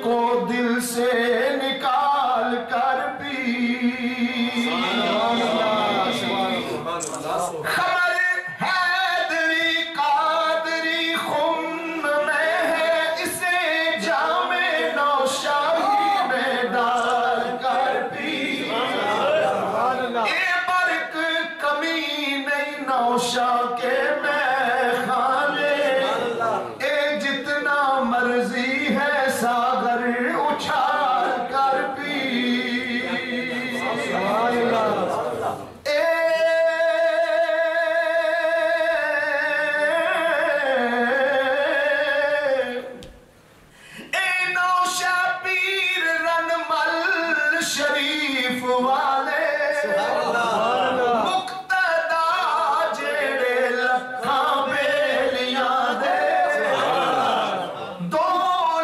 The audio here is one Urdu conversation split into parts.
کو دل سے نکال کر پی خبر حیدری قادری خون میں ہے اسے جام نوشاہی میں ڈال کر پی اے برق کمی نہیں نوشاہ کے میں خانے اے جتنا مرضی ہے ساگر اچھال کر پی شریف والے مقتدا جڑے لکھاں بیلیاں دے 2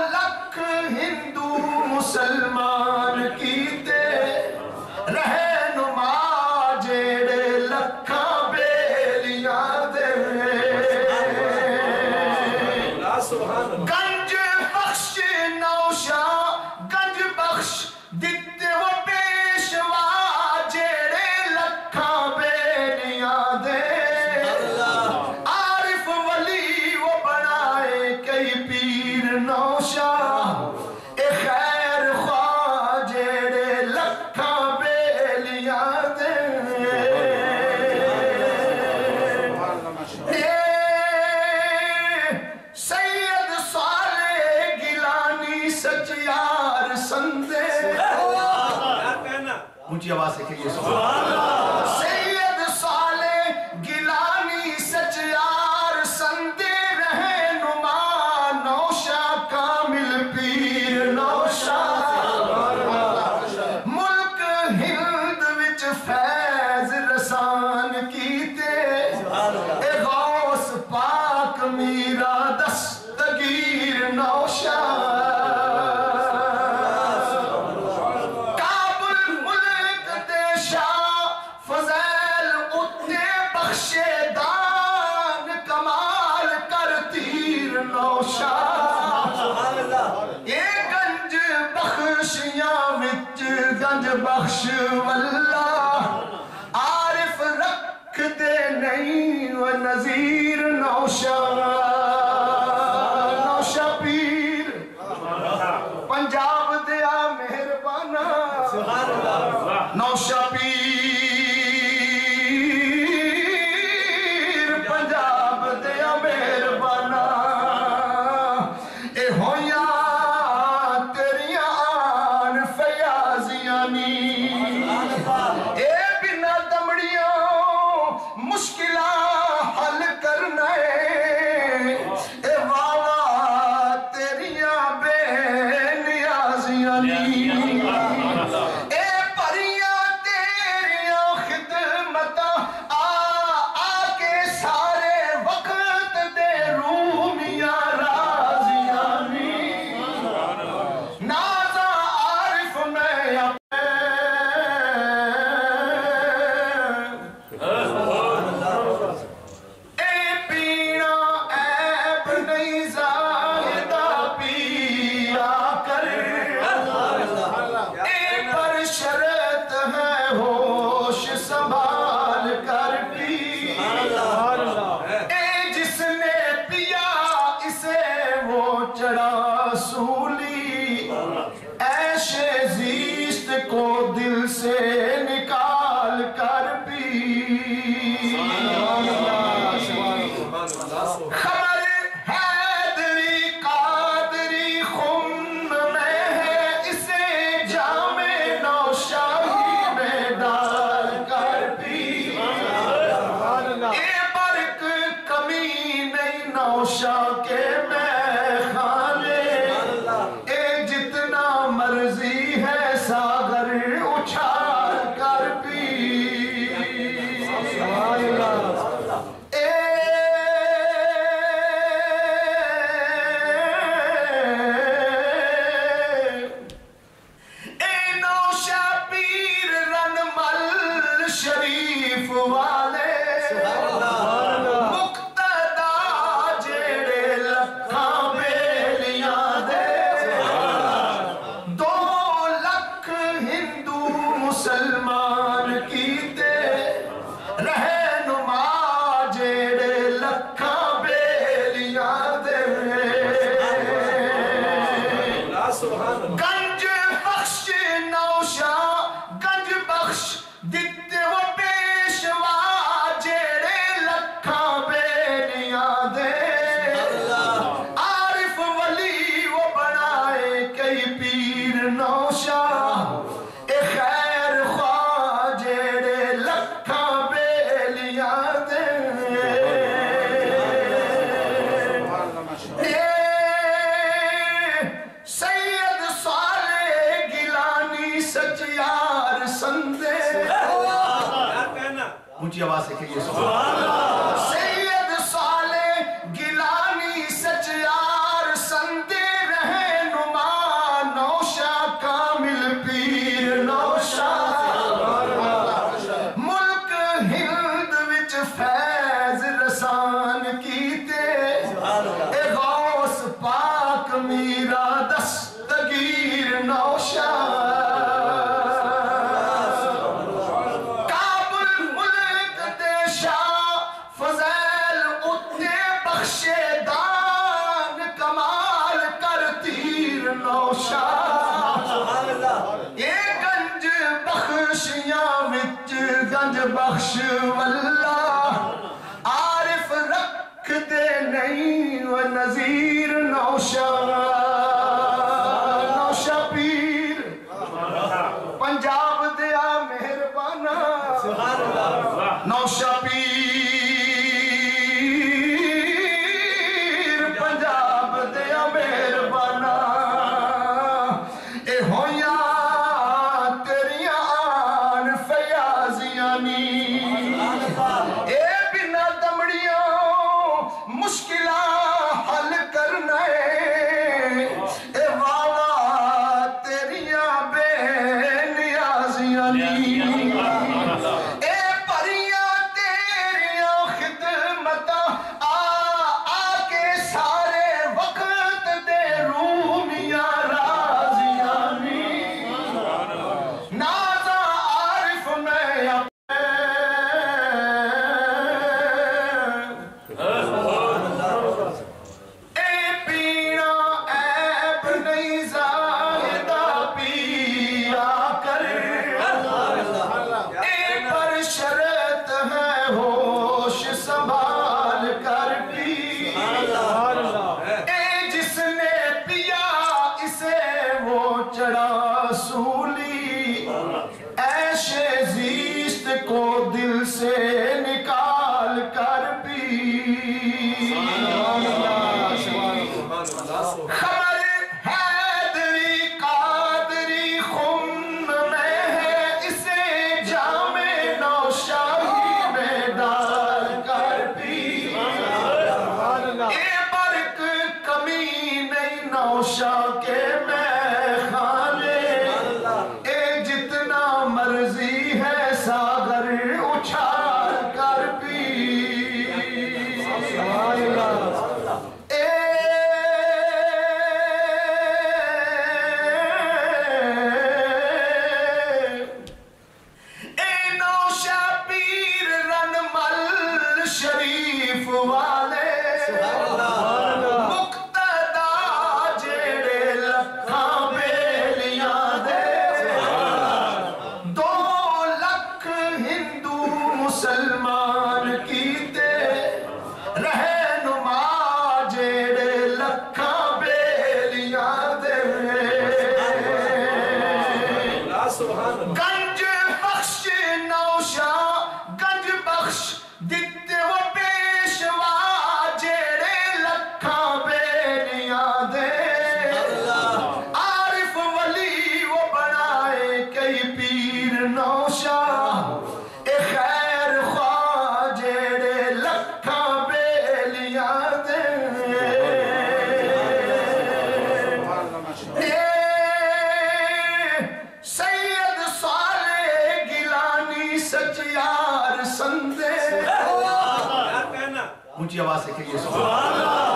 لکھ ہندو مسلمان کیتے رہنما جڑے لکھاں بیلیاں دے گنج بخش نوشاہ گنج بخش دیتے وہ پیشوا جیڑے لکھاں بیلیاں دے عارف ولی وہ بنائے کئی پیر نوشاہ اے خیر خواہ جیڑے لکھاں بیلیاں دے سید صالح گیلانی سچیار سندے اونچی آواز سے کہیے سید صالح گیلانی سچیار سندے رہنما نوشاہ کامل پیر نوشاہ ملک ہند وچ فیض رسان کیتے اے غوث پاک میرا دستگیر نوشاہ اے گنج بخشیاں وچ گنج بخش واللہ عارف رکھ دے نہیں و نظیر نوشاہ نوشاہ پیر پنجاب دیا مہربانہ نوشاہ پیر پنجاب دیا مہربانہ چڑھا سولی ایشے زیست کو دل سے نکال کر پی خبر حیدری قادری خون میں ہے اسے جام نوشاہی میں ڈال کر پی اے برق کمی نہیں نوشاہ کے میں مرضی ہے ساگر گنج بخش نوشا گنج بخش دیتے وہ پیشوا جیڑے لکھاں بیلیاں دے عارف ولی وہ بنائے کئی پیر نوشا اے خیر خواہ جیڑے لکھاں بیلیاں دے سید صالح گیلانی سچیار سندے اونچی آواز سے کہیے سبحان اللہ سید صالح گیلانی سچیار سندے رہنما نوشا کامل پیر نوشا ملک ہند وچ فیض رسان کیتے اے غوث پاک میرا دستگیر نوشا کابل ملک دے شاہ فضیل اتے بخشے دان کمال کر تیر نوشا اے گنج بخشیاں وچ گنج بخش واللہ عارف رکھ دے نہیں و نظیر نوشا نوشا پیر پنجاب دیا مہربانا نوشا پیر پنجاب دیا مہربانا اے ہویاں تیریاں آن فیاضیاں نی اے بنا دمڑیاں مشکلہ حل کرنا ہے اے واوا تیریاں بے نیازیاں نی اے پریاں تیریاں خدمتاں آ کے سارے وقت دے رومیاں رازیاں نی نازا عارف میں اے پینا عیب نہیں زائدہ پیا کر اے پر شرط ہے ہوش سنبھال کر پی اے جس نے پیا اسے وہ چڑھا سولی عیش زیست کو دل سے نکال کر پی خبر حیدری قادری خم میں ہے اسے جام نوشاہی میں ڈال کر پی اے برق کمی نہیں نوشا کے میں خانے اے جتنا مرضی ہے ساگر اچھال کر پی اے نوشا پیر رن مل شریف والے مقتدا جیڑے لکھاں بیلیاں دے 2 لکھ ہندو مسلمان کیتے رہنما جیڑے لکھاں بیلیاں دے گنج بخش نوشا گنج بخش دیتے وہ پیشوا جیڑے لکھاں بیلیاں دے عارف ولی وہ بنائے کئی پیر نوشا اے خیر خواہ جیڑے لکھاں بیلیاں دے سید صالح گیلانی سچیار سندے اونچی آواز سے کہیے سبحان اللہ